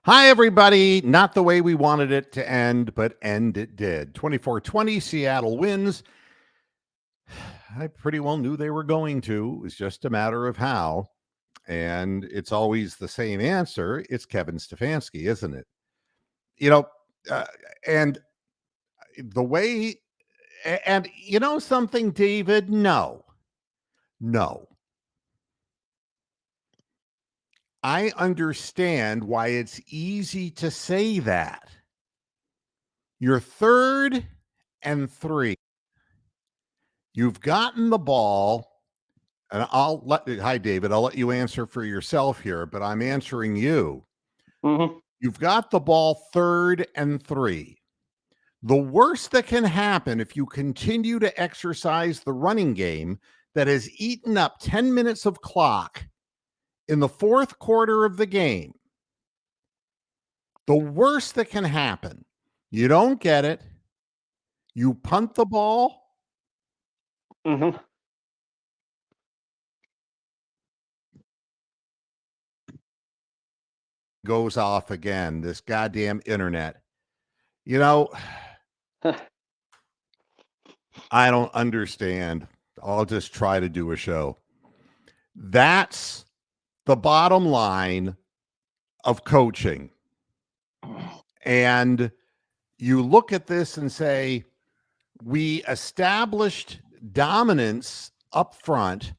Hi, everybody. Not the way we wanted it to end, but end it did. 24-20, Seattle wins. I pretty well knew they were going to. It was just a matter of how. And it's always the same answer. It's Kevin Stefanski, isn't it? You know, uh, and the way, and you know something, David? No. I understand why it's easy to say that. You're 3rd and 3. You've gotten the ball, and hi, David, I'll let you answer for yourself here, but I'm answering you. Mm-hmm. You've got the ball 3rd and 3. The worst that can happen if you continue to exercise the running game that has eaten up 10 minutes of clock in the 4th quarter of the game, the worst that can happen, you don't get it, you punt the ball. Mm-hmm. Goes off again, this goddamn internet. You know, I don't understand. I'll just try to do a show. That's the bottom line of coaching. And you look at this and say, we established dominance up front.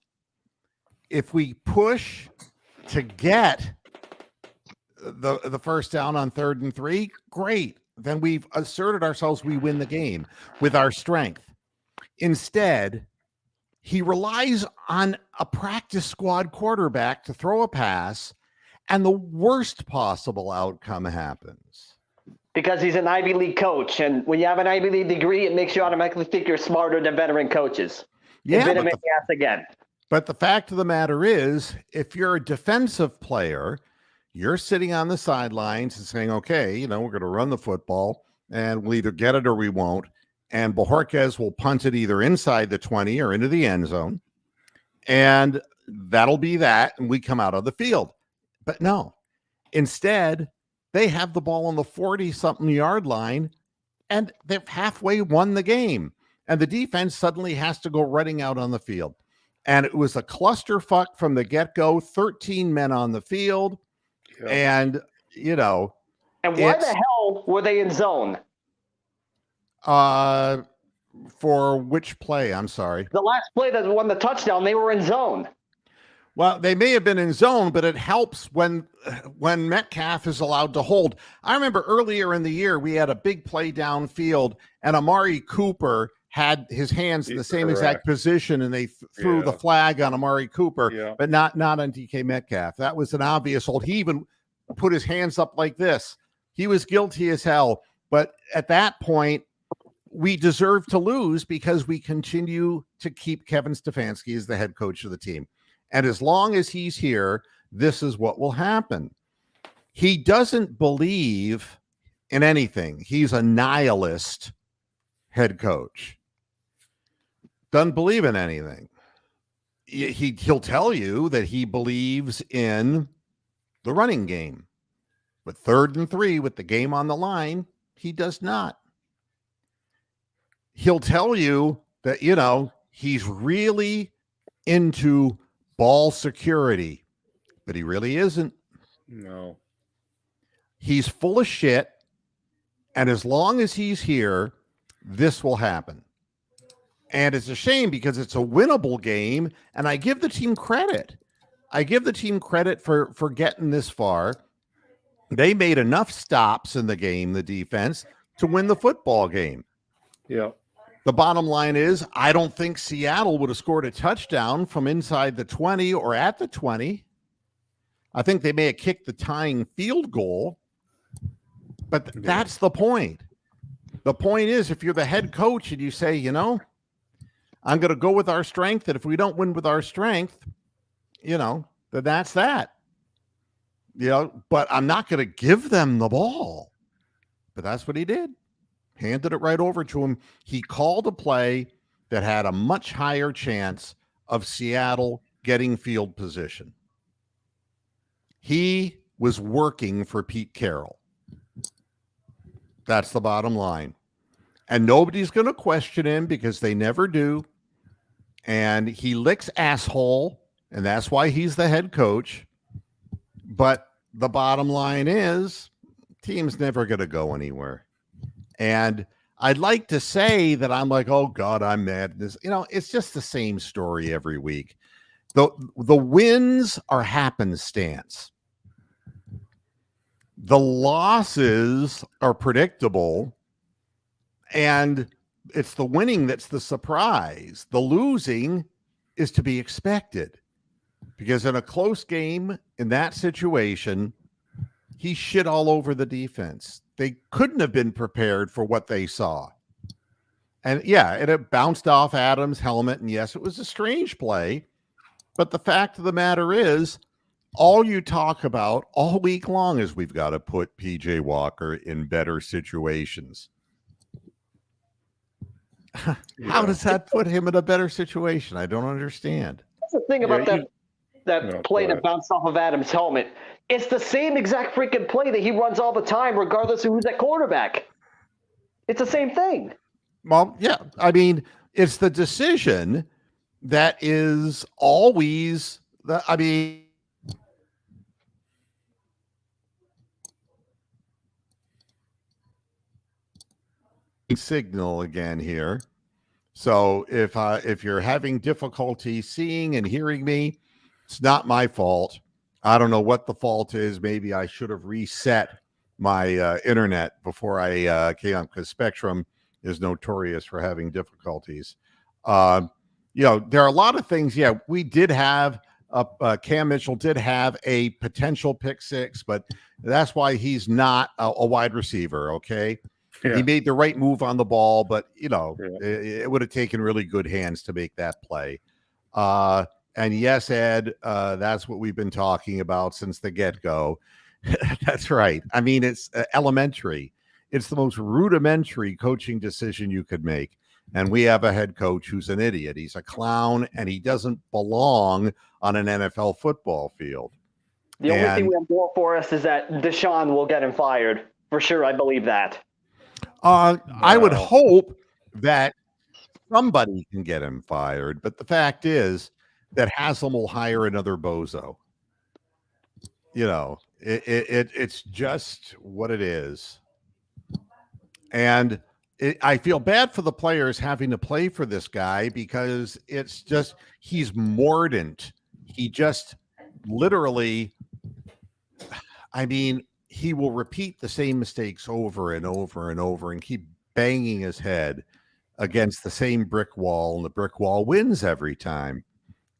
If we push to get the first down on 3rd and 3, great. Then we've asserted ourselves. We win the game with our strength. Instead, he relies on a practice squad quarterback to throw a pass, and the worst possible outcome happens. Because he's an Ivy League coach, and when you have an Ivy League degree, it makes you automatically think you're smarter than veteran coaches. Yeah, again. But the fact of the matter is, if you're a defensive player, you're sitting on the sidelines and saying, okay, we're going to run the football, and we'll either get it or we won't. And Bojorquez will punt it either inside the 20 or into the end zone. And that'll be that. And we come out of the field. But no, instead, they have the ball on the 40-something yard line, and they've halfway won the game. And the defense suddenly has to go running out on the field. And it was a clusterfuck from the get-go, 13 men on the field. Yep. And, And why the hell were they in zone? For which play? I'm sorry. The last play that won the touchdown, they were in zone. Well, they may have been in zone, but it helps when Metcalf is allowed to hold. I remember earlier in the year, we had a big play downfield, and Amari Cooper had his hands in the same exact position, and they threw the flag on Amari Cooper, but not on DK Metcalf. That was an obvious hold. He even put his hands up like this. He was guilty as hell. But at that point, we deserve to lose because we continue to keep Kevin Stefanski as the head coach of the team. And as long as he's here, this is what will happen. He doesn't believe in anything. He's a nihilist head coach. Doesn't believe in anything. He'll tell you that he believes in the running game. But 3rd and 3 with the game on the line, he does not. He'll tell you that, he's really into ball security, but he really isn't. No. He's full of shit, and as long as he's here, this will happen. And it's a shame because it's a winnable game, and I give the team credit. I give the team credit for getting this far. They made enough stops in the game, the defense, to win the football game. Yeah. The bottom line is, I don't think Seattle would have scored a touchdown from inside the 20 or at the 20. I think they may have kicked the tying field goal, but that's the point. The point is, if you're the head coach and you say, I'm going to go with our strength, and if we don't win with our strength, then that's that. But I'm not going to give them the ball. But that's what he did. Handed it right over to him. He called a play that had a much higher chance of Seattle getting field position. He was working for Pete Carroll. That's the bottom line. And nobody's going to question him because they never do. And he licks asshole, and that's why he's the head coach. But the bottom line is, team's never going to go anywhere. And I'd like to say that I'm like, oh God, I'm mad at this. It's just the same story every week. The wins are happenstance. The losses are predictable, and it's the winning that's the surprise. The losing is to be expected, because in a close game in that situation, he shit all over the defense. They couldn't have been prepared for what they saw. And yeah, it bounced off Adams' helmet, and yes, it was a strange play. But the fact of the matter is, all you talk about all week long is we've got to put PJ Walker in better situations. How does that put him in a better situation? I don't understand. That's the thing about that play that bounced off of Adams' helmet. It's the same exact freaking play that he runs all the time, regardless of who's at quarterback. It's the same thing. Well, yeah. I mean, it's the decision that is always signal again here. So if you're having difficulty seeing and hearing me, it's not my fault. I don't know what the fault is. Maybe I should have reset my internet before I came on, because Spectrum is notorious for having difficulties. There are a lot of things. Yeah, we did have Cam Mitchell did have a potential pick six, but that's why he's not a wide receiver. Okay. Yeah. He made the right move on the ball, but it would have taken really good hands to make that play. And yes, Ed, that's what we've been talking about since the get-go. That's right. I mean, it's elementary. It's the most rudimentary coaching decision you could make. And we have a head coach who's an idiot. He's a clown, and he doesn't belong on an NFL football field. The only thing we have going for us is that Deshaun will get him fired. For sure, I believe that. I would hope that somebody can get him fired, but the fact is that Haslam will hire another bozo. It's just what it is. And I feel bad for the players having to play for this guy, because it's just, he's mordant. He just literally, I mean, he will repeat the same mistakes over and over and over and keep banging his head against the same brick wall, and the brick wall wins every time.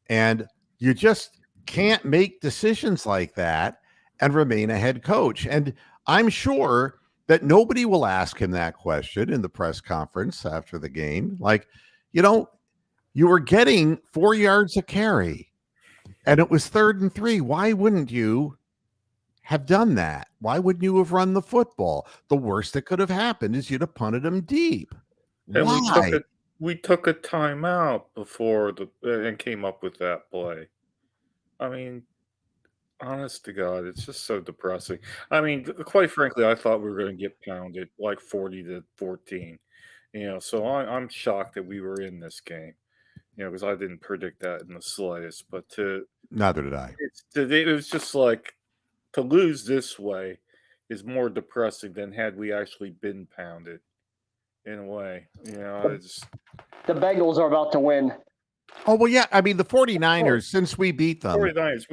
And you just can't make decisions like that and remain a head coach. And I'm sure that nobody will ask him that question in the press conference after the game. Like, you were getting 4 yards a carry and it was 3rd and 3. Why wouldn't you have done that? Why wouldn't you have run the football? The worst that could have happened is you'd have punted him deep. And why? We took a timeout before and came up with that play. I mean, honest to God, it's just so depressing. I mean, quite frankly, I thought we were going to get pounded like 40-14. So I'm shocked that we were in this game. Because I didn't predict that in the slightest. But neither did I. It was just like, to lose this way is more depressing than had we actually been pounded. In a way, the Bengals are about to win. Oh, well, yeah. I mean, the 49ers, since we beat them. 49ers,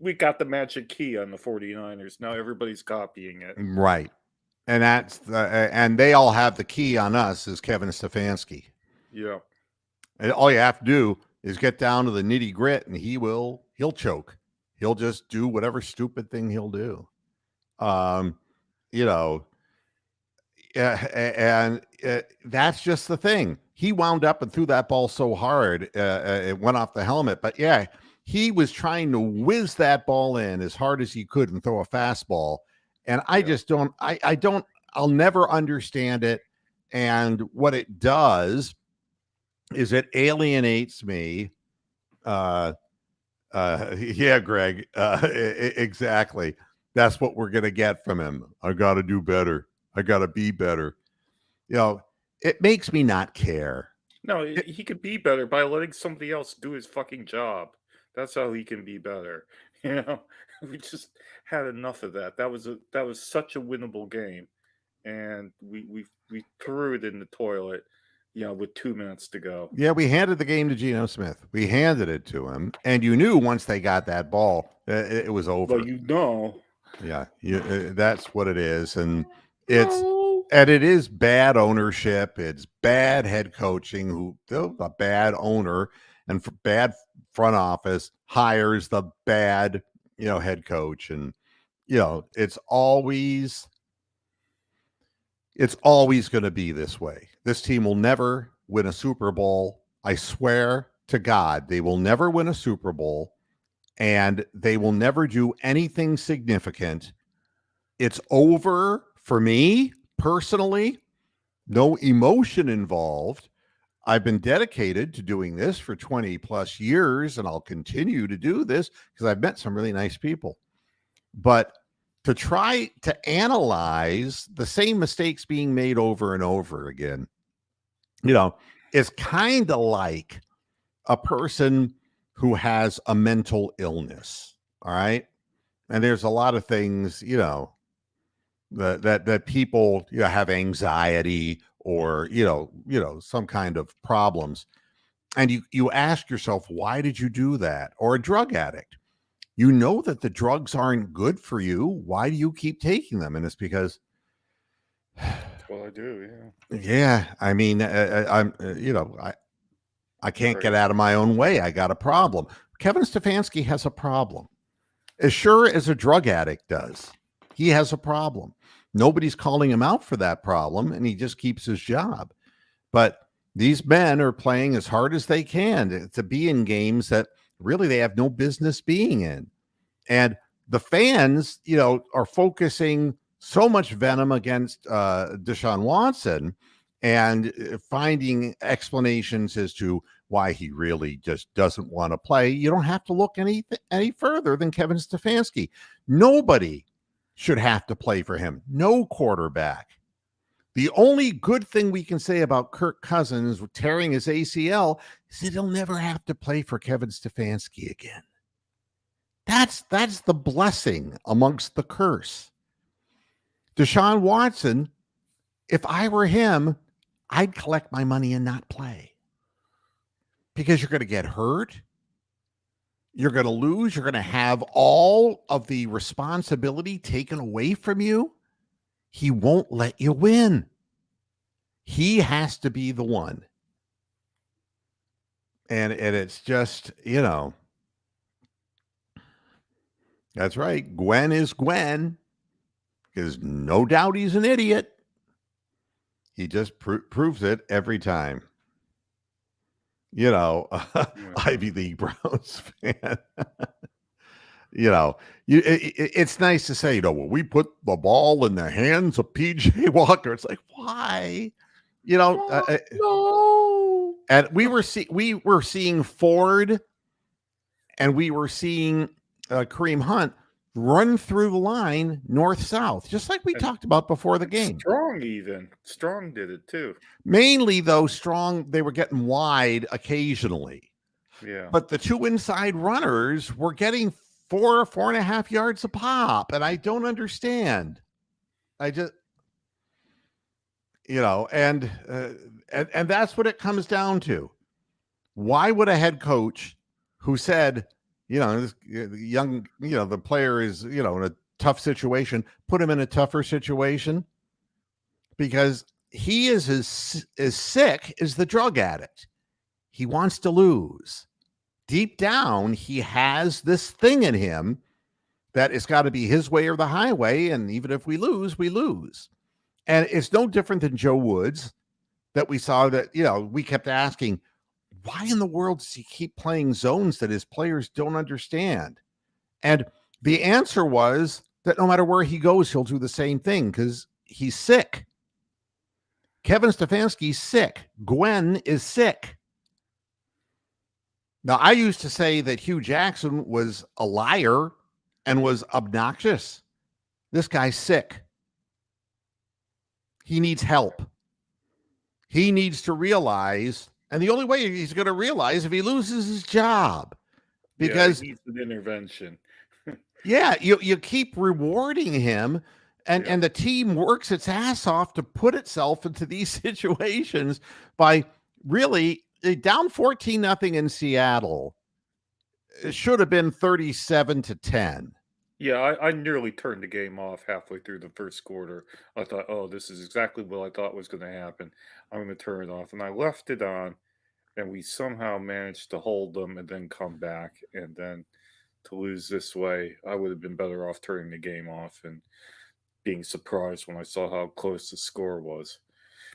we got the magic key on the 49ers. Now everybody's copying it. Right. And and they all have the key on us as Kevin Stefanski. Yeah. And all you have to do is get down to the nitty grit, and he'll choke. He'll just do whatever stupid thing he'll do. That's just the thing. He wound up and threw that ball so hard, it went off the helmet. But yeah, he was trying to whiz that ball in as hard as he could and throw a fastball. And I just don't, I'll never understand it. And what it does is it alienates me Yeah, Greg. Exactly. That's what we're going to get from him. I got to do better. I got to be better. It makes me not care. No, he could be better by letting somebody else do his fucking job. That's how he can be better. We just had enough of that. That was such a winnable game, and we threw it in the toilet. With 2 minutes to go. Yeah, we handed the game to Geno Smith. We handed it to him, and you knew once they got that ball, it was over. Well, yeah, that's what it is, and it is bad ownership. It's bad head coaching. A bad owner and bad front office hires the bad head coach, and it's always going to be this way. This team will never win a Super Bowl. I swear to God, they will never win a Super Bowl, and they will never do anything significant. It's over for me personally. No emotion involved. I've been dedicated to doing this for 20 plus years, and I'll continue to do this because I've met some really nice people. But to try to analyze the same mistakes being made over and over again, is kind of like a person who has a mental illness. All right. And there's a lot of things, that people have anxiety or, some kind of problems. And you ask yourself, why did you do that? Or a drug addict. You know that the drugs aren't good for you. Why do you keep taking them? And it's because, well, I do, yeah. Yeah, I mean, I can't get out of my own way. I got a problem. Kevin Stefanski has a problem. As sure as a drug addict does, he has a problem. Nobody's calling him out for that problem, and he just keeps his job. But these men are playing as hard as they can to be in games that really they have no business being in. And the fans, are focusing so much venom against Deshaun Watson and finding explanations as to why he really just doesn't want to play. You don't have to look any further than Kevin Stefanski. Nobody should have to play for him. No quarterback. The only good thing we can say about Kirk Cousins tearing his ACL is that he'll never have to play for Kevin Stefanski again. That's the blessing amongst the curse. Deshaun Watson, if I were him, I'd collect my money and not play. Because you're going to get hurt. You're going to lose. You're going to have all of the responsibility taken away from you. He won't let you win. He has to be the one. And it's just, that's right. Gwen is Gwen. Because no doubt he's an idiot. He just proves it every time. Ivy League Browns fan. It's nice to say, well, we put the ball in the hands of PJ Walker. It's like, why? No. And we were seeing Ford, and we were seeing Kareem Hunt run through the line north-south, just like we talked about before the game. Strong did it too. Mainly, though, Strong, they were getting wide occasionally. Yeah. But the two inside runners were getting 4.5 yards a pop, and I don't understand. I just, and that's what it comes down to. Why would a head coach who said, this young, the player is, in a tough situation, put him in a tougher situation? Because he is as sick as the drug addict. He wants to lose. Deep down, he has this thing in him that it's got to be his way or the highway. And even if we lose, we lose. And it's no different than Joe Woods that we saw that, we kept asking, why in the world does he keep playing zones that his players don't understand? And the answer was that no matter where he goes, he'll do the same thing because he's sick. Kevin Stefanski's sick. Gwen is sick. Now, I used to say that Hugh Jackson was a liar and was obnoxious. This guy's sick. He needs help. He needs to realize, and the only way he's going to realize if he loses his job, because he needs an intervention. you keep rewarding him, and the team works its ass off to put itself into these situations by really down 14-0 in Seattle. It should have been 37-10. Yeah, I nearly turned the game off halfway through the first quarter. I thought, oh, this is exactly what I thought was going to happen. I'm going to turn it off. And I left it on, and we somehow managed to hold them and then come back. And then to lose this way, I would have been better off turning the game off and being surprised when I saw how close the score was.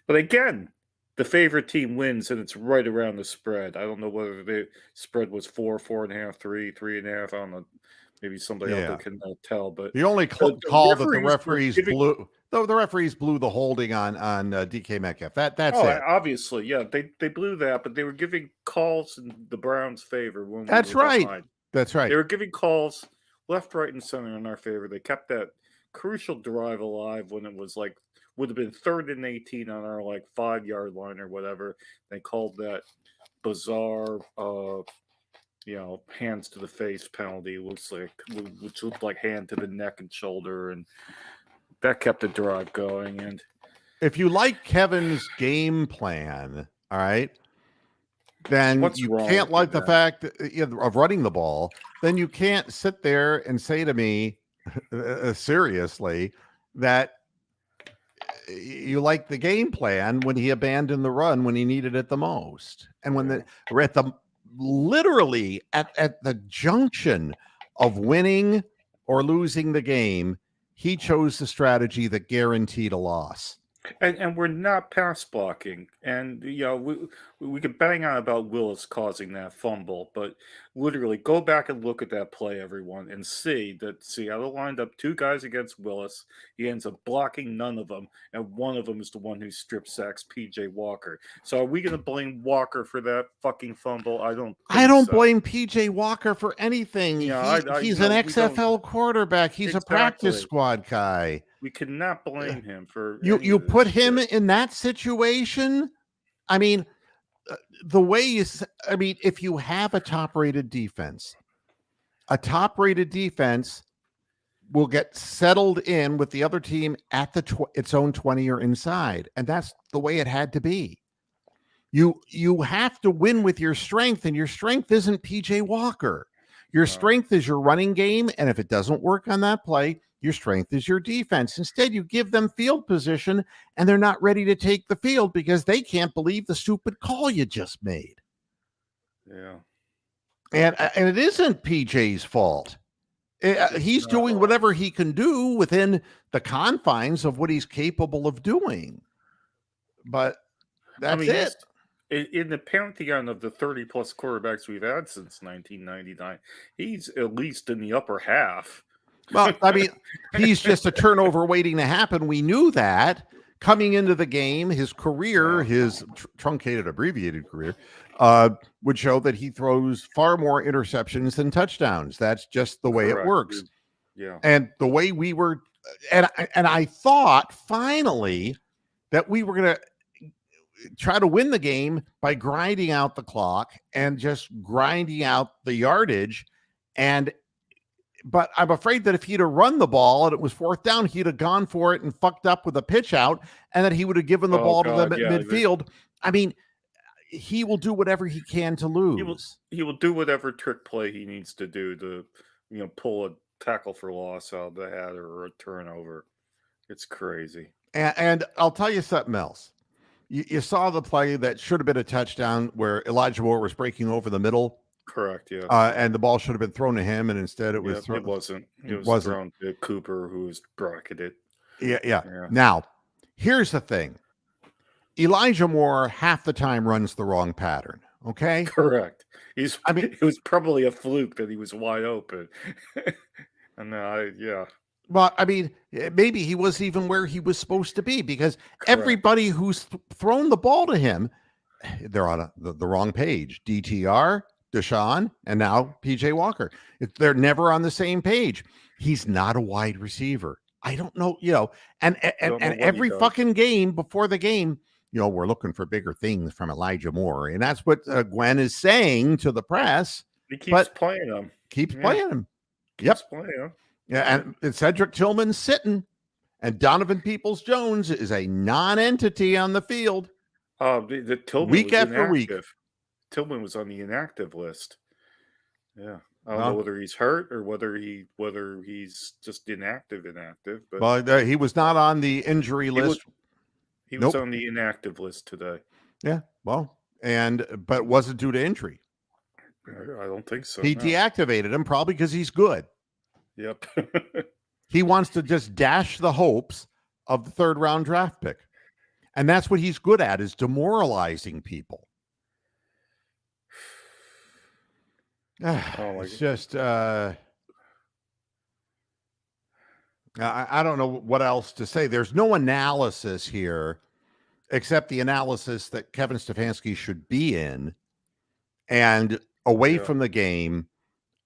But again, the favorite team wins, and it's right around the spread. I don't know whether the spread was 4, 4.5, 3, 3.5. I don't know. Maybe somebody out there can tell. But the only call that the referees blew, though, the referees blew the holding on DK Metcalf. That's it. Obviously, yeah, they blew that, but they were giving calls in the Browns' favor when That's we were right. behind. That's right. They were giving calls left, right, and center in our favor. They kept that crucial drive alive when it was like would have been 3rd and 18 on our 5-yard line or whatever. They called that bizarre hands to the face penalty, which looked like hand to the neck and shoulder, and that kept the drive going. And if you like Kevin's game plan, all right, then you can't like the fact of running the ball. Then you can't sit there and say to me seriously that you like the game plan when he abandoned the run when he needed it the most, and when we're at the literally at the junction of winning or losing the game, he chose the strategy that guaranteed a loss. And we're not pass blocking. And, we could bang on about Willis causing that fumble, but literally go back and look at that play, everyone, and see that Seattle lined up 2 guys against Willis. He ends up blocking none of them, and one of them is the one who strip sacks PJ Walker. So are we going to blame Walker for that fucking fumble? I don't blame PJ Walker for anything. He's an XFL quarterback. He's a practice squad guy. We cannot blame him for you put him in that situation. I mean, if you have a top-rated defense will get settled in with the other team at its own 20 or inside, and that's the way it had to be. You have to win with your strength, and your strength isn't PJ Walker. Your strength is your running game, and if it doesn't work on that play, your strength is your defense. Instead, you give them field position, and they're not ready to take the field because they can't believe the stupid call you just made. Yeah. And it isn't PJ's fault. He's doing whatever he can do within the confines of what he's capable of doing. But that's it. In the pantheon of the 30-plus quarterbacks we've had since 1999, he's at least in the upper half. Well, I mean, he's just a turnover waiting to happen. We knew that coming into the game. His career, his truncated, abbreviated career, would show that he throws far more interceptions than touchdowns. That's just the way it works. Yeah. And the way we were, and I thought finally that we were going to try to win the game by grinding out the clock and just grinding out the yardage. But I'm afraid that if he'd have run the ball and it was 4th down, he'd have gone for it and fucked up with a pitch out, and that he would have given the ball to them at midfield. I mean, he will do whatever he can to lose. He will do whatever trick play he needs to do to, pull a tackle for loss out of the hat or a turnover. It's crazy. And I'll tell you something else. You saw the play that should have been a touchdown where Elijah Moore was breaking over the middle. Correct, yeah. And the ball should have been thrown to him, and instead it was thrown. It wasn't. It was thrown to Cooper, who was bracketed. Yeah. Now, here's the thing. Elijah Moore half the time runs the wrong pattern, okay? Correct. It was probably a fluke that he was wide open. And Well, I mean, maybe he was even where he was supposed to be, because everybody who's thrown the ball to him, they're on the wrong page. DTR, Deshaun, and now PJ Walker. They're never on the same page. He's not a wide receiver. I don't know, and every fucking game before the game, we're looking for bigger things from Elijah Moore. And that's what Gwen is saying to the press. He keeps playing him. Playing him. Keeps playing him. Yeah, and Cedric Tillman's sitting, and Donovan Peoples-Jones is a non-entity on the field. The Tillman week was after inactive. week. Tillman was on the inactive list. Yeah. I don't know whether he's hurt or whether he's just inactive. But he was not on the injury list. He was on the inactive list today. Yeah. Well, but was it due to injury? I don't think so. He deactivated him probably because he's good. Yep. He wants to just dash the hopes of the 3rd round draft pick. And that's what he's good at, is demoralizing people. It's just, I don't know what else to say. There's no analysis here except the analysis that Kevin Stefanski should be in and away from the game,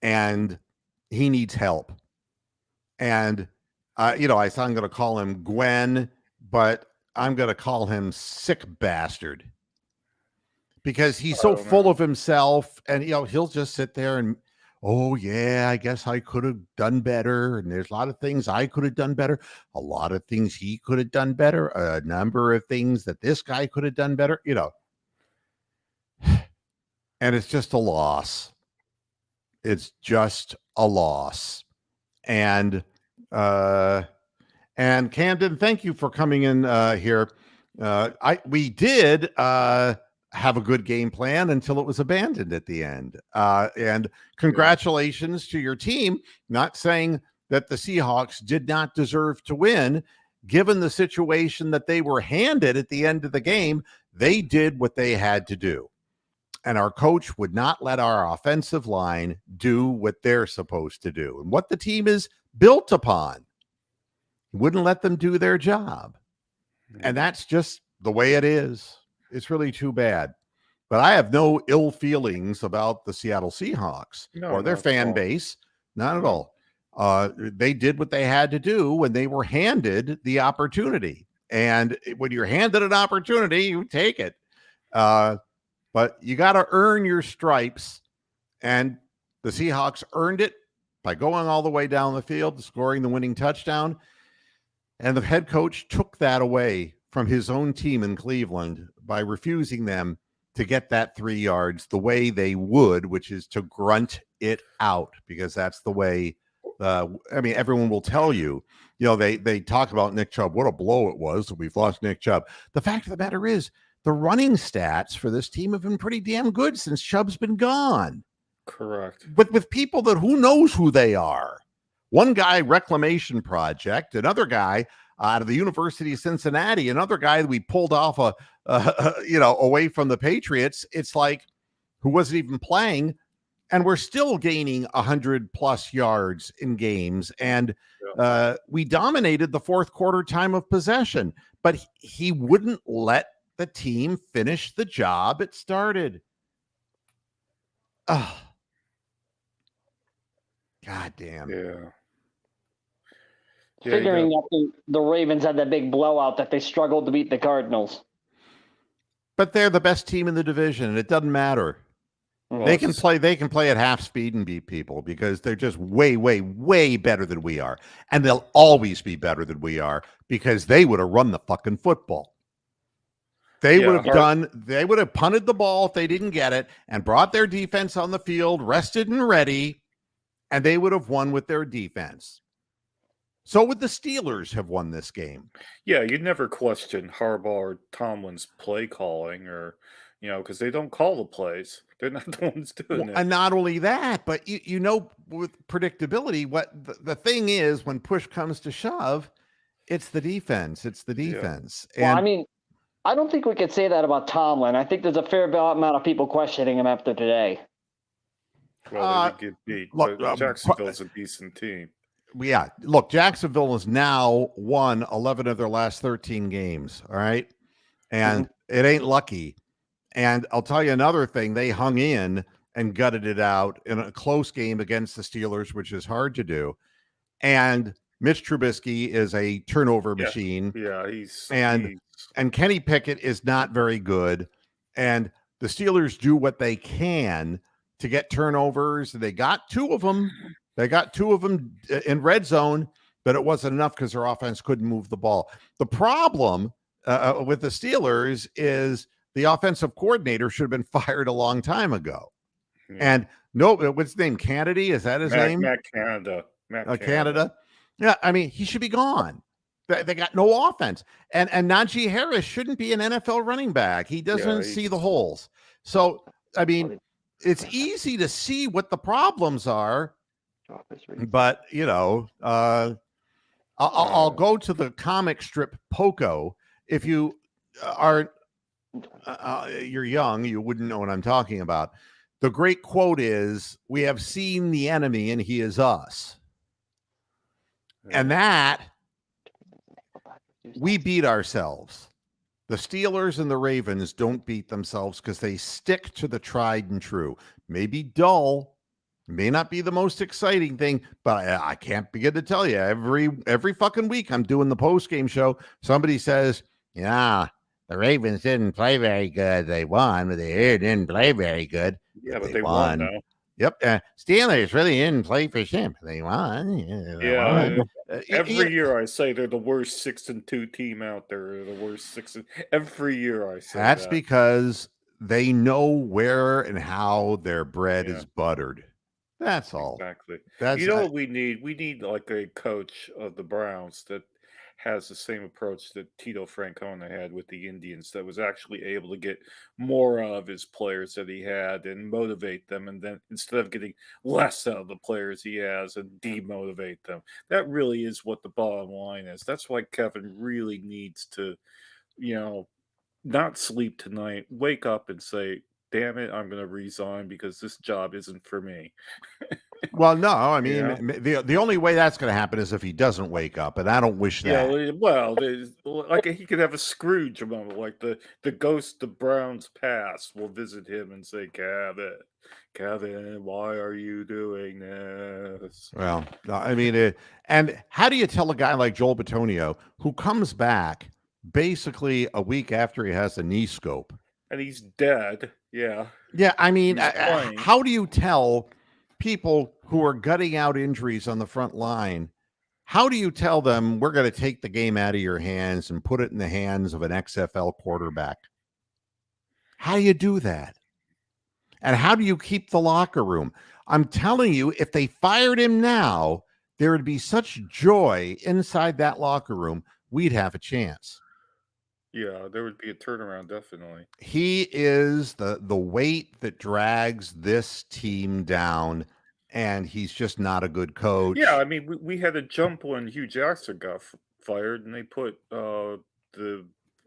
and he needs help. And, I'm going to call him Gwen, but I'm going to call him sick bastard. Because he's so full of himself, and he'll just sit there and, I guess I could have done better, and there's a lot of things I could have done better, a lot of things he could have done better, a number of things that this guy could have done better, and it's just a loss. It's just a loss. And Camden, thank you for coming in here. We did have a good game plan until it was abandoned at the end. And congratulations to your team. Not saying that the Seahawks did not deserve to win. Given the situation that they were handed at the end of the game, they did what they had to do. And our coach would not let our offensive line do what they're supposed to do and what the team is built upon. He wouldn't let them do their job. And that's just the way it is. It's really too bad. But I have no ill feelings about the Seattle Seahawks or their fan base. Not at all. They did what they had to do when they were handed the opportunity. And when you're handed an opportunity, you take it. But you got to earn your stripes. And the Seahawks earned it by going all the way down the field, scoring the winning touchdown. And the head coach took that away from his own team in Cleveland by refusing them to get that 3 yards the way they would, which is to grunt it out, because that's the way. Everyone will tell you, they talk about Nick Chubb. What a blow it was that we've lost Nick Chubb. The fact of the matter is, the running stats for this team have been pretty damn good since Chubb's been gone. Correct. With people that who knows who they are. One guy, Reclamation Project. Another guy out of the University of Cincinnati. Another guy that we pulled off away from the Patriots. It's like, who wasn't even playing, and we're still gaining 100+ yards in games. And we dominated the fourth quarter time of possession, but he wouldn't let the team finish the job it started. Oh, God damn. Yeah. Figuring that the Ravens had that big blowout that they struggled to beat the Cardinals. But they're the best team in the division, and it doesn't matter. Well, they can play at half speed and beat people because they're just way, way, way better than we are. And they'll always be better than we are because they would have run the fucking football. They would have punted the ball if they didn't get it and brought their defense on the field, rested and ready, and they would have won with their defense. So would the Steelers have won this game? Yeah, you'd never question Harbaugh or Tomlin's play calling because they don't call the plays. They're not the ones doing it. And not only that, but with predictability, what the thing is when push comes to shove, it's the defense. It's the defense. Yeah. Well, I don't think we could say that about Tomlin. I think there's a fair amount of people questioning him after today. Well, they did get beat. But Jacksonville's a decent team. Yeah, look, Jacksonville has now won 11 of their last 13 games, all right? And it ain't lucky. And I'll tell you another thing, they hung in and gutted it out in a close game against the Steelers, which is hard to do. And Mitch Trubisky is a turnover machine. Yeah, and Kenny Pickett is not very good. And the Steelers do what they can to get turnovers. They got two of them. They got two of them in red zone, but it wasn't enough because their offense couldn't move the ball. The problem with the Steelers is the offensive coordinator should have been fired a long time ago. Yeah. And no, what's his name? Kennedy? Is that his name? Matt Canada. Canada. Yeah, I mean, he should be gone. They got no offense. And Najee Harris shouldn't be an NFL running back. He doesn't see the holes. So, I mean, it's easy to see what the problems are. But, you know, I'll go to the comic strip Poco. If you are you're young, you wouldn't know what I'm talking about. The great quote is, "We have seen the enemy and he is us." And that we beat ourselves. The Steelers and the Ravens don't beat themselves because they stick to the tried and true. Maybe dull, may not be the most exciting thing, but I can't begin to tell you. Every fucking week I'm doing the post-game show. Somebody says, "Yeah, the Ravens didn't play very good. They won, but they didn't play very good." Yeah, but they won though. Yep. Steelers really didn't play for shit. They won. Every year I say they're the worst 6-2 team out there. They're the worst 6. Every year I say that's because they know where and how their bread is buttered. That's all. Exactly. You know what we need? We need like a coach of the Browns that has the same approach that Tito Francona had with the Indians, that was actually able to get more out of his players that he had and motivate them, and then instead of getting less out of the players he has and demotivate them. That really is what the bottom line is. That's why Kevin really needs to, you know, not sleep tonight, wake up and say, "Damn it, I'm going to resign because this job isn't for me." Well, no, I mean, the only way that's going to happen is if he doesn't wake up, and I don't wish that. Yeah, well, like he could have a Scrooge moment, like the ghost of Brown's past will visit him and say, Kevin, why are you doing this? Well, I mean, and how do you tell a guy like Joel Bitonio, who comes back basically a week after he has a knee scope? And he's dead, yeah. Yeah, I mean, how do you tell people who are gutting out injuries on the front line, how do you tell them we're going to take the game out of your hands and put it in the hands of an XFL quarterback? How do you do that? And how do you keep the locker room? I'm telling you, if they fired him now, there would be such joy inside that locker room, we'd have a chance. Yeah, there would be a turnaround, definitely. He is the weight that drags this team down, and he's just not a good coach. Yeah, I mean, we had a jump when Hugh Jackson got fired, and they put the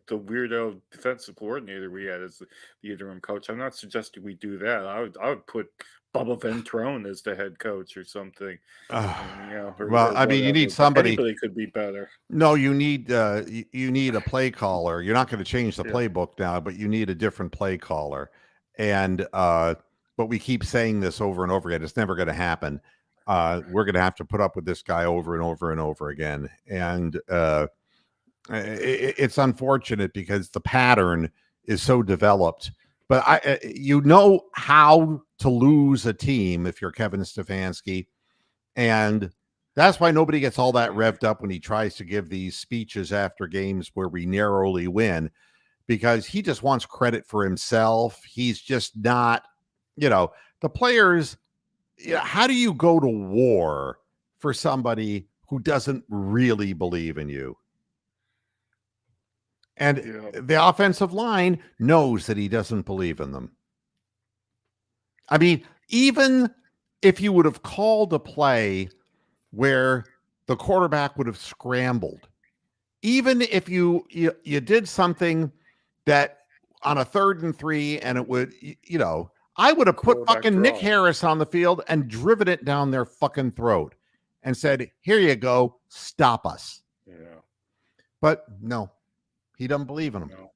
weirdo defensive coordinator we had as the interim coach. I'm not suggesting we do that. I would put Bubba Ventrone as the head coach or something. I mean, you need somebody. Anybody could be better. No, you need a play caller. You're not going to change the playbook now, but you need a different play caller. And but we keep saying this over and over again. It's never going to happen. We're going to have to put up with this guy over and over and over again. And it's unfortunate because the pattern is so developed. But you know how to lose a team if you're Kevin Stefanski. And that's why nobody gets all that revved up when he tries to give these speeches after games where we narrowly win, because he just wants credit for himself. He's just not, the players. How do you go to war for somebody who doesn't really believe in you? And the offensive line knows that he doesn't believe in them. I mean, even if you would have called a play where the quarterback would have scrambled, even if you did something that on a 3rd and 3 and it would, I would have put fucking Nick Harris on the field and driven it down their fucking throat and said, "Here you go, stop us." Yeah. But no. He doesn't believe in him. No.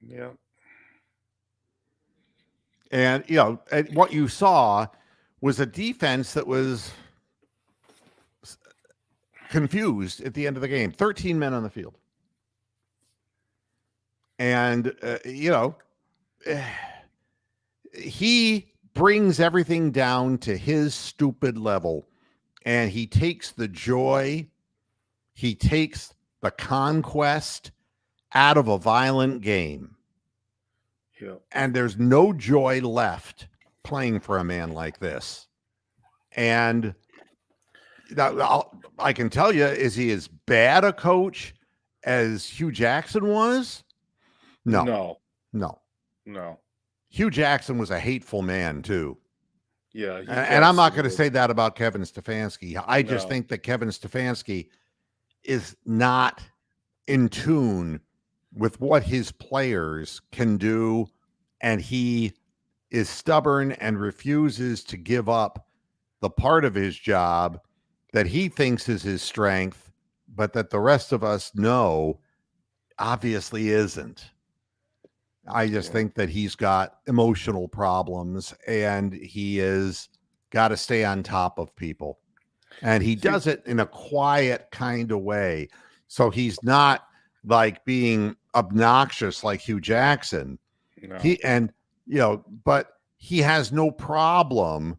Yeah. And, and what you saw was a defense that was confused at the end of the game. 13 men on the field. And, he brings everything down to his stupid level. And he takes the joy, he takes the conquest out of a violent game. Yeah. And there's no joy left playing for a man like this. And I can tell you, is he as bad a coach as Hugh Jackson was? No. Hugh Jackson was a hateful man too. Yeah. And I'm not going to say that about Kevin Stefanski. I just think that Kevin Stefanski is not in tune with what his players can do. And he is stubborn and refuses to give up the part of his job that he thinks is his strength, but that the rest of us know obviously isn't. I just think that he's got emotional problems and he is got to stay on top of people. And he does it in a quiet kind of way. So he's not like being obnoxious like Hugh Jackson. No. But he has no problem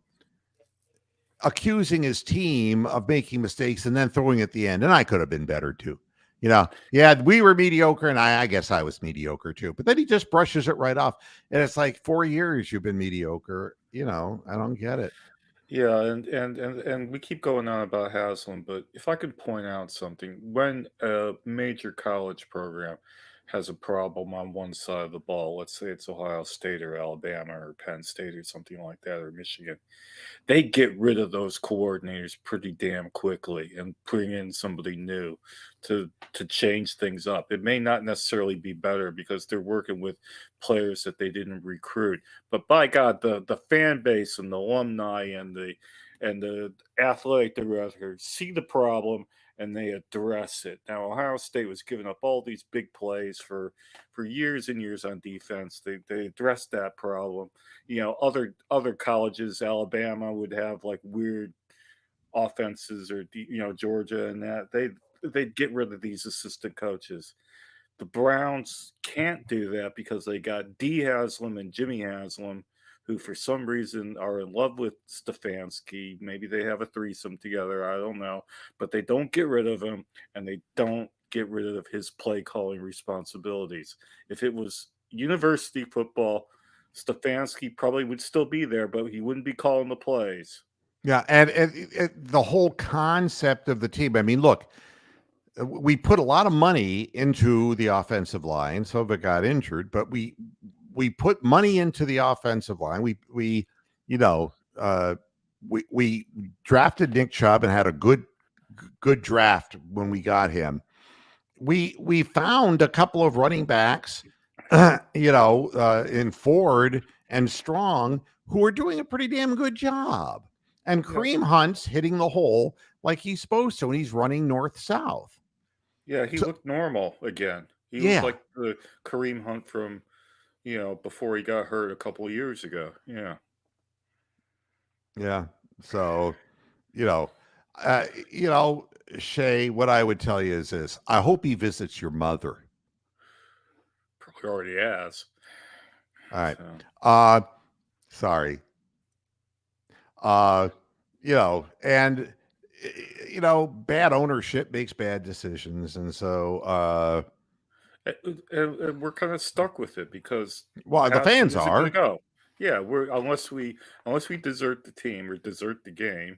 accusing his team of making mistakes and then throwing at the end. And I could have been better too. We were mediocre, and I guess I was mediocre too. But then he just brushes it right off. And it's like 4 years you've been mediocre. I don't get it. Yeah, and we keep going on about Haslam, but if I could point out something, when a major college program has a problem on one side of the ball, let's say it's Ohio State or Alabama or Penn State or something like that, or Michigan, they get rid of those coordinators pretty damn quickly and bring in somebody new to change things up. It may not necessarily be better because they're working with players that they didn't recruit, but by God, the fan base and the alumni and the athletic directors see the problem and they address it. Now, Ohio State was giving up all these big plays for years and years on defense. They addressed that problem. Other colleges, Alabama would have like weird offenses, or Georgia, and that they'd get rid of these assistant coaches. The Browns can't do that because they got D. Haslam and Jimmy Haslam, who for some reason are in love with Stefanski. Maybe they have a threesome together. I don't know. But they don't get rid of him, and they don't get rid of his play calling responsibilities. If it was university football, Stefanski probably would still be there, but he wouldn't be calling the plays. Yeah, and the whole concept of the team. I mean, look, we put a lot of money into the offensive line. Some of it got injured, but we put money into the offensive line. We drafted Nick Chubb and had a good draft when we got him. We found a couple of running backs, in Ford and Strong, who are doing a pretty damn good job. And Kareem Hunt's hitting the hole like he's supposed to, and he's running north-south. Yeah, he looked normal again. He was like the Kareem Hunt from, before he got hurt a couple of years ago. Yeah. Yeah. So, Shay, what I would tell you is this. I hope he visits your mother. Probably already has. All right. Sorry. And bad ownership makes bad decisions. And so, and we're kind of stuck with it because the fans are. Go. Yeah, unless we desert the team or desert the game,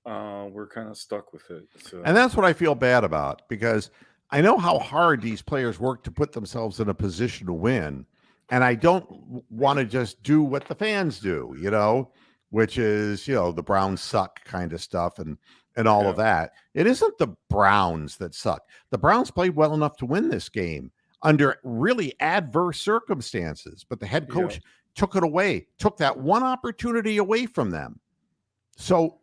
we're kind of stuck with it. So. And that's what I feel bad about, because I know how hard these players work to put themselves in a position to win, and I don't want to just do what the fans do, which is the Browns suck kind of stuff and all of that. It isn't the Browns that suck. The Browns played well enough to win this game under really adverse circumstances, but the head coach took it away, took that one opportunity away from them. So,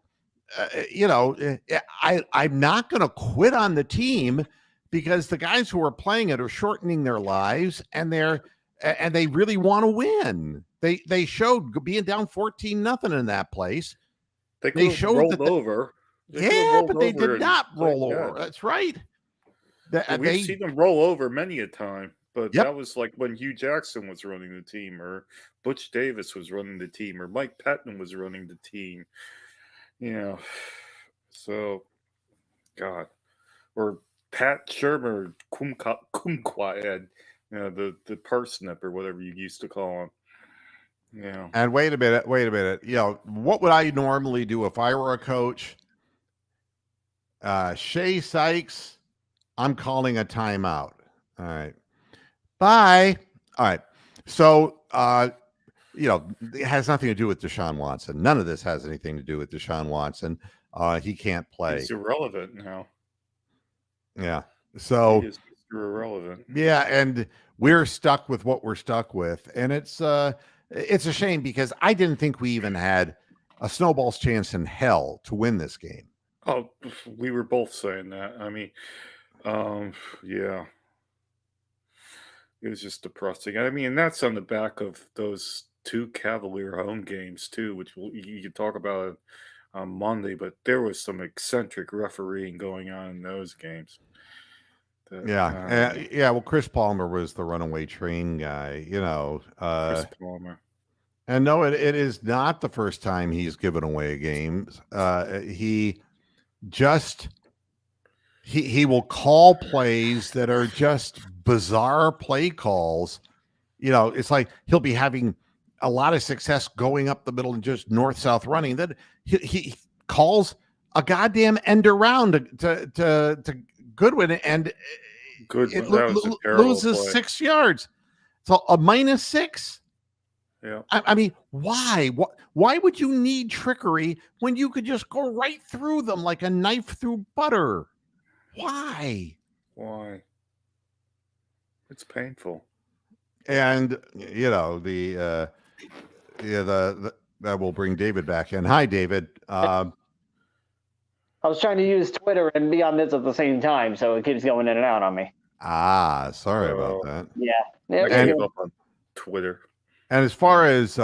I'm not going to quit on the team because the guys who are playing it are shortening their lives and they're and they really want to win. They showed being down 14-0 in that place. They showed rolled over. But they did not roll over. That's right. We've seen them roll over many a time, but Yep. that was like when Hugh Jackson was running the team, or Butch Davis was running the team, or Mike Patton was running the team. So, God, or Pat Shermer, Kumquat, the parsnip or whatever you used to call him. Yeah. And wait a minute. What would I normally do if I were a coach? Shea Sykes, I'm calling a timeout. All right. Bye. All right. So, it has nothing to do with Deshaun Watson. None of this has anything to do with Deshaun Watson. He can't play. He's irrelevant now. Yeah. So he is irrelevant. Yeah, and we're stuck with what we're stuck with, and it's a shame because I didn't think we even had a snowball's chance in hell to win this game. Oh, we were both saying that. I mean, yeah, it was just depressing. I mean, and that's on the back of those 2 Cavalier home games too, which you could talk about it on Monday. But there was some eccentric refereeing going on in those games. Well, Chris Palmer was the runaway train guy, Chris Palmer. And no, it is not the first time he's given away games. He will call plays that are just bizarre play calls. It's like he'll be having a lot of success going up the middle and just north-south running. Then he calls a goddamn end around to Goodwin, and Goodwin loses play. 6 yards. So a -6. Yeah. I mean, why? Why would you need trickery when you could just go right through them like a knife through butter? Why? It's painful. And that will bring David back in. Hi, David. I was trying to use Twitter and be on this at the same time, so it keeps going in and out on me. Sorry about that. Yeah. I gave up on Twitter. And as far as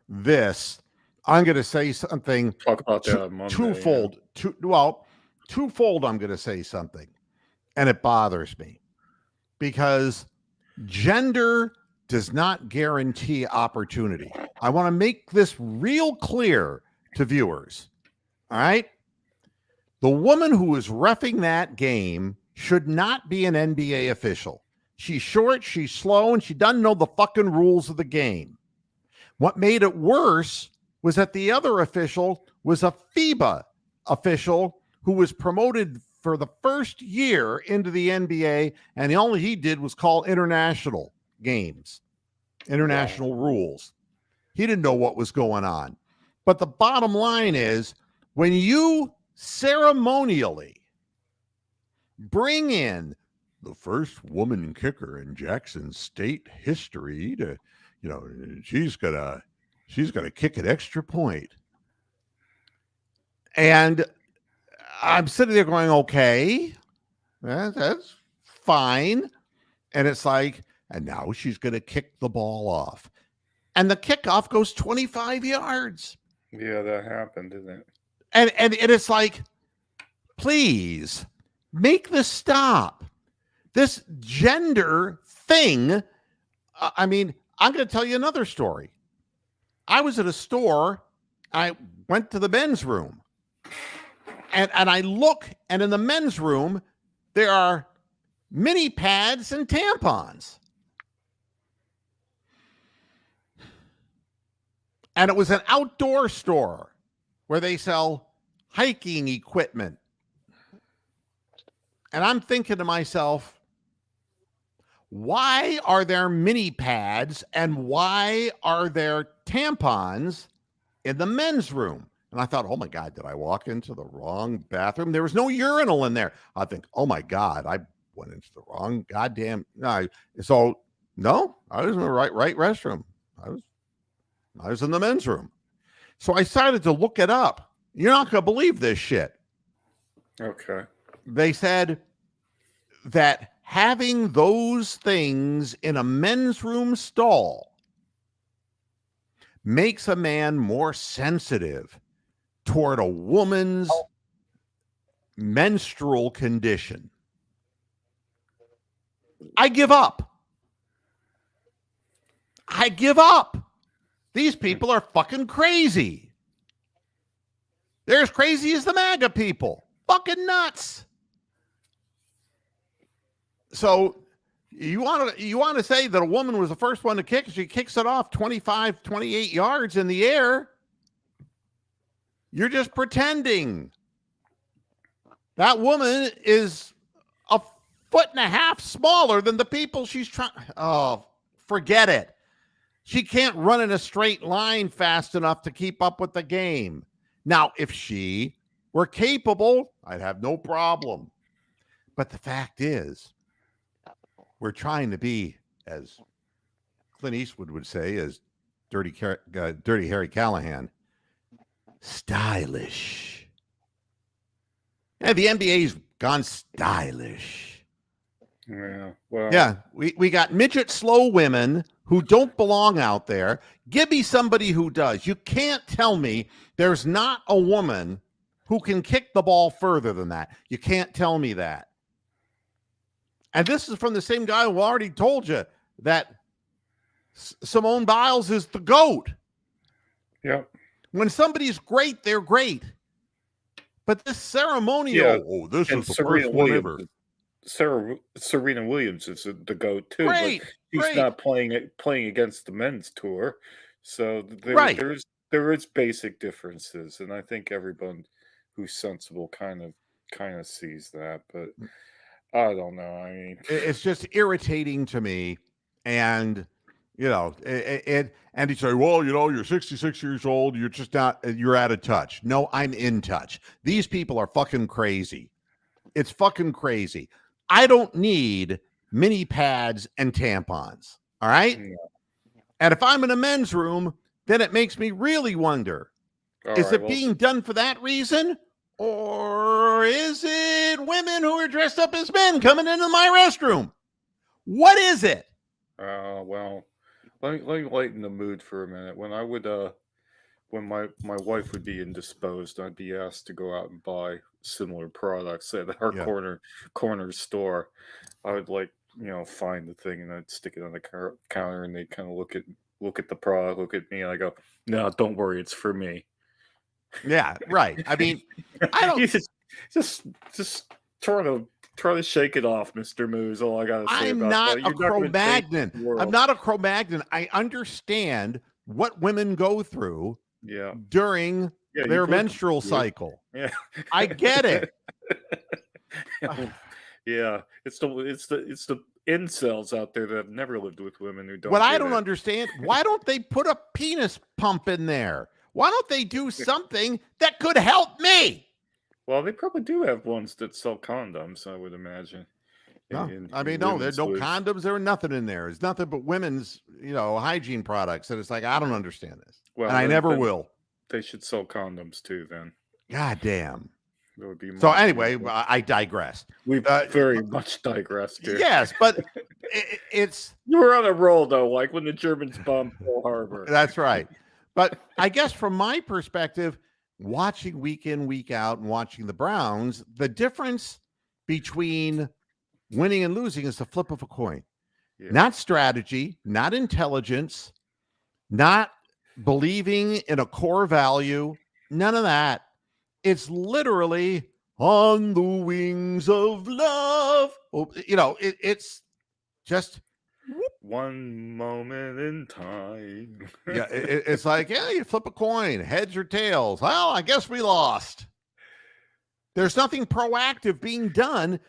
this, I'm going to say something. Talk about that on Monday. Twofold. Twofold. I'm going to say something, and it bothers me because gender does not guarantee opportunity. I want to make this real clear to viewers. All right. The woman who was reffing that game should not be an NBA official. She's short, she's slow, and she doesn't know the fucking rules of the game. What made it worse was that the other official was a FIBA official who was promoted for the first year into the NBA, and all he did was call international games, international rules. He didn't know what was going on. But the bottom line is, when you ceremonially bring in the first woman kicker in Jackson State history to, she's gonna kick an extra point. And I'm sitting there going, okay, that's fine. And it's like, and now she's gonna kick the ball off. And the kickoff goes 25 yards. Yeah, that happened, didn't it? And it's like, please make this stop. This gender thing. I mean, I'm going to tell you another story. I was at a store. I went to the men's room. And I look, and in the men's room, there are mini pads and tampons. And it was an outdoor store where they sell hiking equipment. And I'm thinking to myself, why are there mini pads and why are there tampons in the men's room? And I thought, oh my God, did I walk into the wrong bathroom? There was no urinal in there. I think, oh my God, I went into the wrong goddamn. So no, I was in the right restroom. I was in the men's room. So I decided to look it up. You're not going to believe this shit. Okay. They said that having those things in a men's room stall makes a man more sensitive toward a woman's menstrual condition. I give up. I give up. These people are fucking crazy. They're as crazy as the MAGA people. Fucking nuts. So you want to say that a woman was the first one to kick? She kicks it off 25, 28 yards in the air. You're just pretending. That woman is a foot and a half smaller than the people she's trying. Oh, forget it. She can't run in a straight line fast enough to keep up with the game. Now, if she were capable, I'd have no problem. But the fact is, we're trying to be, as Clint Eastwood would say, as Dirty Harry Callahan, stylish. And the NBA's gone stylish. Yeah. Well. Yeah, we got midget slow women who don't belong out there. Give me somebody who does. You can't tell me there's not a woman who can kick the ball further than that. You can't tell me that. And this is from the same guy who already told you that Simone Biles is the GOAT. Yep. When somebody's great, they're great. But this ceremonial, this is the first one ever. Serena Williams is the GOAT too. Great, but she's great. not playing against the men's tour, so there is basic differences, and I think everyone who's sensible kind of sees that. But I don't know. I mean, it's just irritating to me, and you know, and you say, well, you know, you're 66 years old, you're just not, you're out of touch. No, I'm in touch. These people are fucking crazy. It's fucking crazy. I don't need mini pads and tampons. All right. Yeah. And if I'm in a men's room, then it makes me really wonder, is it being done for that reason? Or is it women who are dressed up as men coming into my restroom? What is it? Well, let me lighten the mood for a minute. When I would, when my wife would be indisposed, I'd be asked to go out and buy similar products at our corner store. I would find the thing and I'd stick it on the counter, and they'd kind of look at the product, look at me, and I go, "No, don't worry, it's for me." Yeah, right. I mean, I don't just try to shake it off, Mr. Moose. All I gotta say I'm not a Cro-Magnon. I'm not a Cro-Magnon. I understand what women go through during their menstrual cycle. Yeah. I get it. Yeah. It's the incels out there that have never lived with women who don't. What I don't understand, why don't they put a penis pump in there? Why don't they do something that could help me? Well, they probably do have ones that sell condoms, I would imagine. No, there's no condoms. There are nothing in there. It's nothing but women's, hygiene products. And it's like, I don't understand this. Well, and I never will. They should sell condoms too, then. God damn. That would be so anyway, I digressed. We've very much digressed here. Yes, but it's... You were on a roll, though, like when the Germans bombed Pearl Harbor. That's right. But I guess from my perspective, watching week in, week out, and watching the Browns, the difference between winning and losing is the flip of a coin. Yeah. Not strategy, not intelligence, not believing in a core value, none of that. It's literally on the wings of love. It's just one moment in time. Yeah, it's like, you flip a coin, heads or tails. Well, I guess we lost. There's nothing proactive being done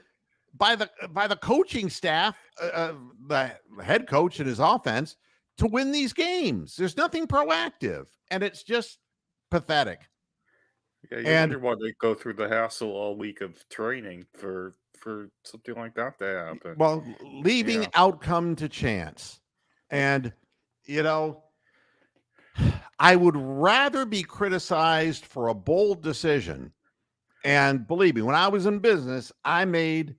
by the coaching staff, the head coach and his offense, to win these games. There's nothing proactive, and it's just pathetic. Yeah, you wonder why they go through the hassle all week of training for something like that to happen. Well, leaving outcome to chance. And, I would rather be criticized for a bold decision. And believe me, when I was in business, I made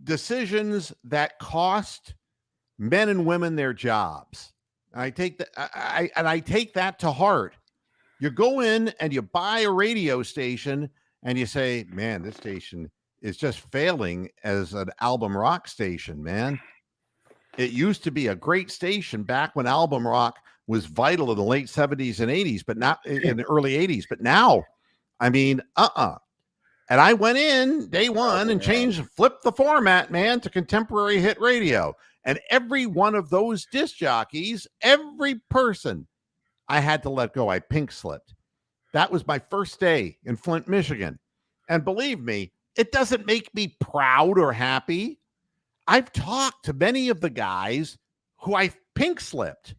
decisions that cost men and women their jobs. I take that, I take that to heart. You go in and you buy a radio station and you say, man, this station is just failing as an album rock station, man. It used to be a great station back when album rock was vital in the late 70s and 80s, but not in the early 80s. But now, I mean, And I went in day one and flipped the format, man, to contemporary hit radio. And every one of those disc jockeys, every person I had to let go, I pink slipped. That was my first day in Flint, Michigan. And believe me, it doesn't make me proud or happy. I've talked to many of the guys who I pink slipped.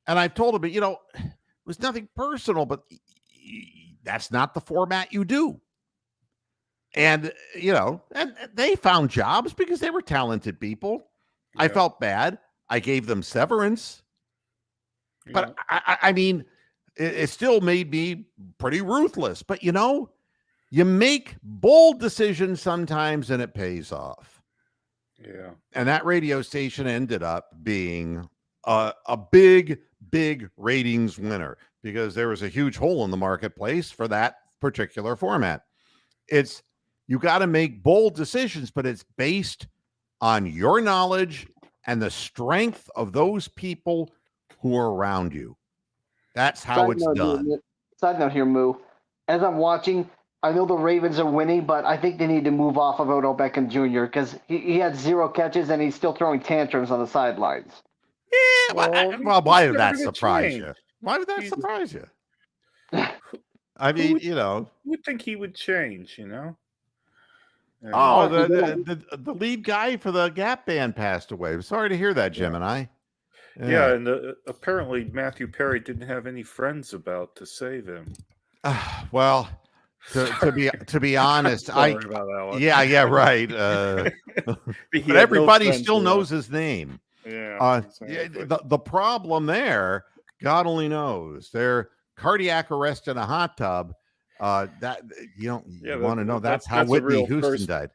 And I've told them, it was nothing personal, but that's not the format you do. And, and they found jobs because they were talented people. Yeah. I felt bad. I gave them severance. Yeah. But I mean, it still made me pretty ruthless. But, you make bold decisions sometimes and it pays off. Yeah. And that radio station ended up being a big, big ratings winner because there was a huge hole in the marketplace for that particular format. You got to make bold decisions, but it's based on your knowledge and the strength of those people who are around you. That's how it's done. Side note here, Moo. As I'm watching, I know the Ravens are winning, but I think they need to move off of Odell Beckham Jr. because he had 0 catches and he's still throwing tantrums on the sidelines. Yeah, well, why did that surprise you? Why did that surprise you? I mean, you would think he would change, Oh, the lead guy for the Gap Band passed away. I'm sorry to hear that, Gemini. Yeah, and apparently Matthew Perry didn't have any friends about to save him. Well, to be honest, about that one. Yeah, right. But everybody still knows his name. Yeah. Exactly. The problem there, God only knows. They're cardiac arrest in a hot tub. That you want to know. That's how Whitney Houston died.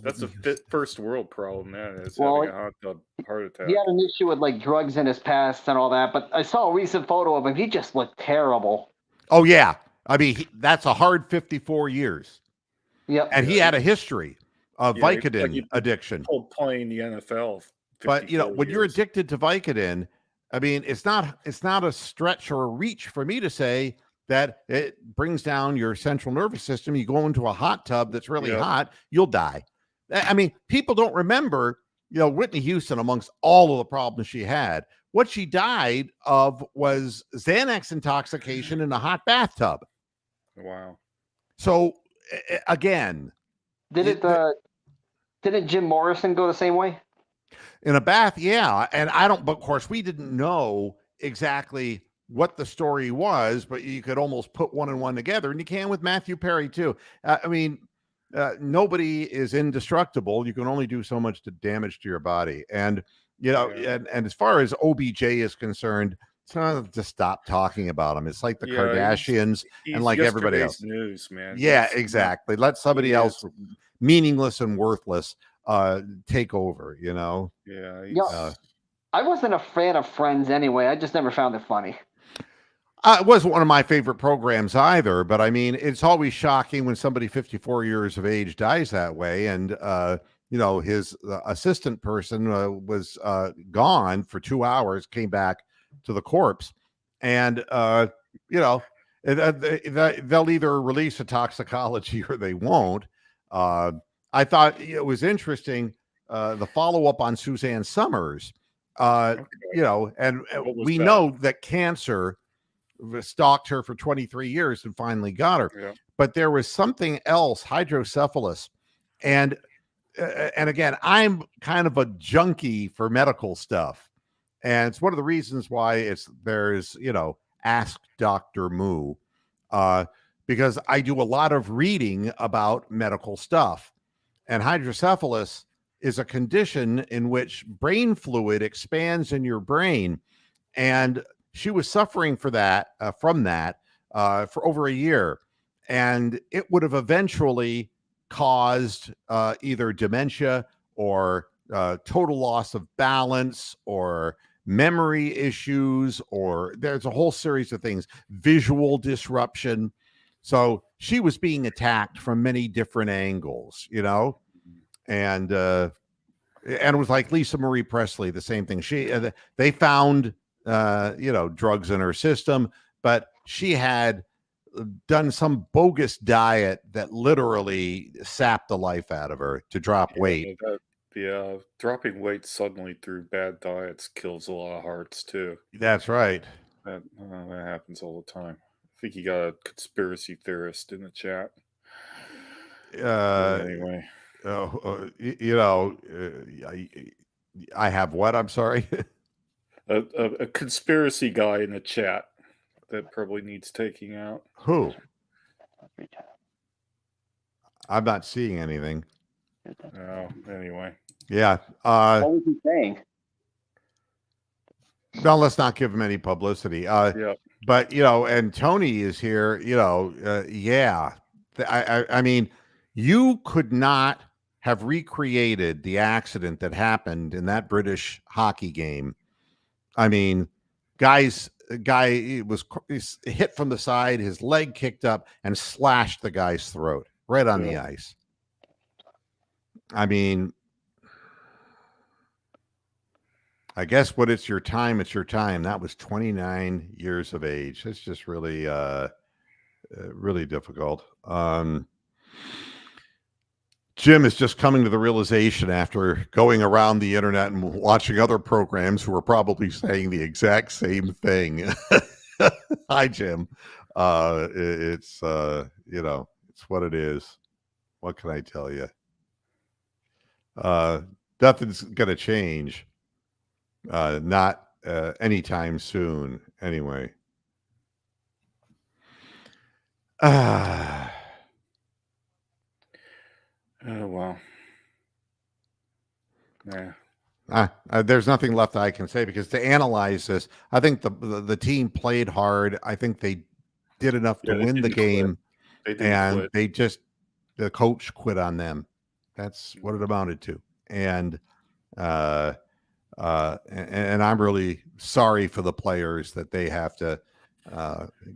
That's a first world problem, man. Is having a hot tub heart attack. He had an issue with drugs in his past and all that, but I saw a recent photo of him. He just looked terrible. Oh yeah, I mean that's a hard 54 years. Yep. And he had a history of Vicodin addiction. Playing the NFL. But when you're addicted to Vicodin, I mean it's not a stretch or a reach for me to say that it brings down your central nervous system. You go into a hot tub that's really hot, you'll die. I mean, people don't remember, Whitney Houston, amongst all of the problems she had, what she died of was Xanax intoxication in a hot bathtub. Wow. So again, didn't Jim Morrison go the same way? In a bath, yeah. And but of course, we didn't know exactly what the story was, but you could almost put one and one together, and you can with Matthew Perry too. I mean, nobody is indestructible. You can only do so much damage to your body. And, and as far as OBJ is concerned, it's not to stop talking about him. It's like the Kardashians he's and like everybody else. News, man. Yeah, exactly. Let somebody else meaningless and worthless take over, Yeah. I wasn't a fan of Friends anyway. I just never found it funny. It wasn't one of my favorite programs either, but I mean, it's always shocking when somebody 54 years of age dies that way. And, his assistant person was gone for 2 hours, came back to the corpse. And, they'll either release a toxicology or they won't. I thought it was interesting, the follow-up on Suzanne Summers, and we know that cancer stalked her for 23 years and finally got her. Yeah. But there was something else, hydrocephalus. And again, I'm kind of a junkie for medical stuff. And it's one of the reasons why there's Ask Dr. Moo, because I do a lot of reading about medical stuff. And hydrocephalus is a condition in which brain fluid expands in your brain. And she was suffering from that for over a year. And it would have eventually caused either dementia or total loss of balance or memory issues, or there's a whole series of things, visual disruption. So she was being attacked from many different angles, and it was like Lisa Marie Presley, the same thing. They found drugs in her system, but she had done some bogus diet that literally sapped the life out of her to drop weight. Dropping weight suddenly through bad diets kills a lot of hearts too. That's right. That happens all the time. I think you got a conspiracy theorist in the chat. Anyway. I have what? I'm sorry. a conspiracy guy in the chat that probably needs taking out. Who? I'm not seeing anything. Oh, anyway. Yeah. What was he saying? No, let's not give him any publicity. Yeah. But and Tony is here. Yeah. I mean, you could not have recreated the accident that happened in that British hockey game. I mean, guy was hit from the side, his leg kicked up and slashed the guy's throat right on the ice. I mean, I guess when it's your time, it's your time. That was 29 years of age. It's just really, really difficult. Jim is just coming to the realization after going around the internet and watching other programs who are probably saying the exact same thing. Hi, Jim. It's it's what it is. What can I tell you? Nothing's going to change. Not anytime soon. Anyway. Oh, well. Yeah. There's nothing left I can say, because to analyze this, I think the team played hard. I think they did enough to win the game, and the coach quit on them. That's what it amounted to. And I'm really sorry for the players that they have to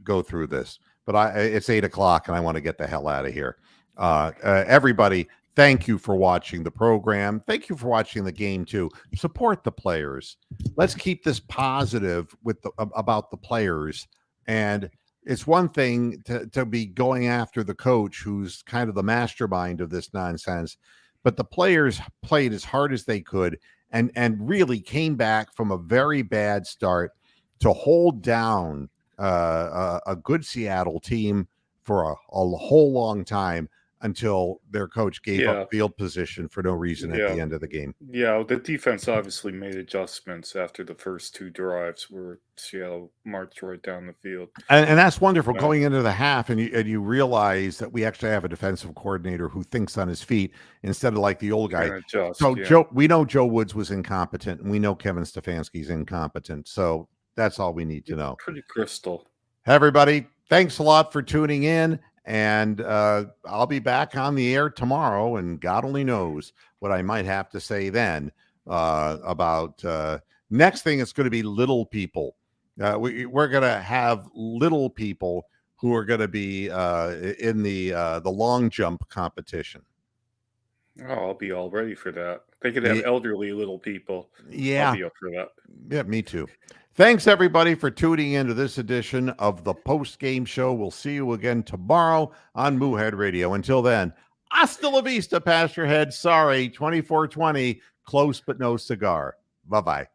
go through this. But it's 8:00 and I want to get the hell out of here. Everybody, thank you for watching the program. Thank you for watching the game too. Support the players. Let's keep this positive about the players. And it's one thing to be going after the coach, who's kind of the mastermind of this nonsense, but the players played as hard as they could and really came back from a very bad start to hold down a good Seattle team for a whole long time, until their coach gave up field position for no reason at the end of the game. Yeah, the defense obviously made adjustments after the first two drives where Seattle marched right down the field. And that's wonderful, going into the half, and you realize that we actually have a defensive coordinator who thinks on his feet instead of like the old guy. We know Joe Woods was incompetent, and we know Kevin Stefanski's incompetent. So that's all we need to know. Pretty crystal. Everybody, thanks a lot for tuning in. And I'll be back on the air tomorrow, and God only knows what I might have to say then about next thing. It's going to be little people. We're going to have little people who are going to be in the long jump competition. Oh, I'll be all ready for that. They could have elderly little people. Yeah. I'll be up for that. Yeah, me too. Thanks, everybody, for tuning into this edition of the Post-Game Show. We'll see you again tomorrow on Moohead Radio. Until then, hasta la vista, Pastorhead. Sorry, 2420, close but no cigar. Bye-bye.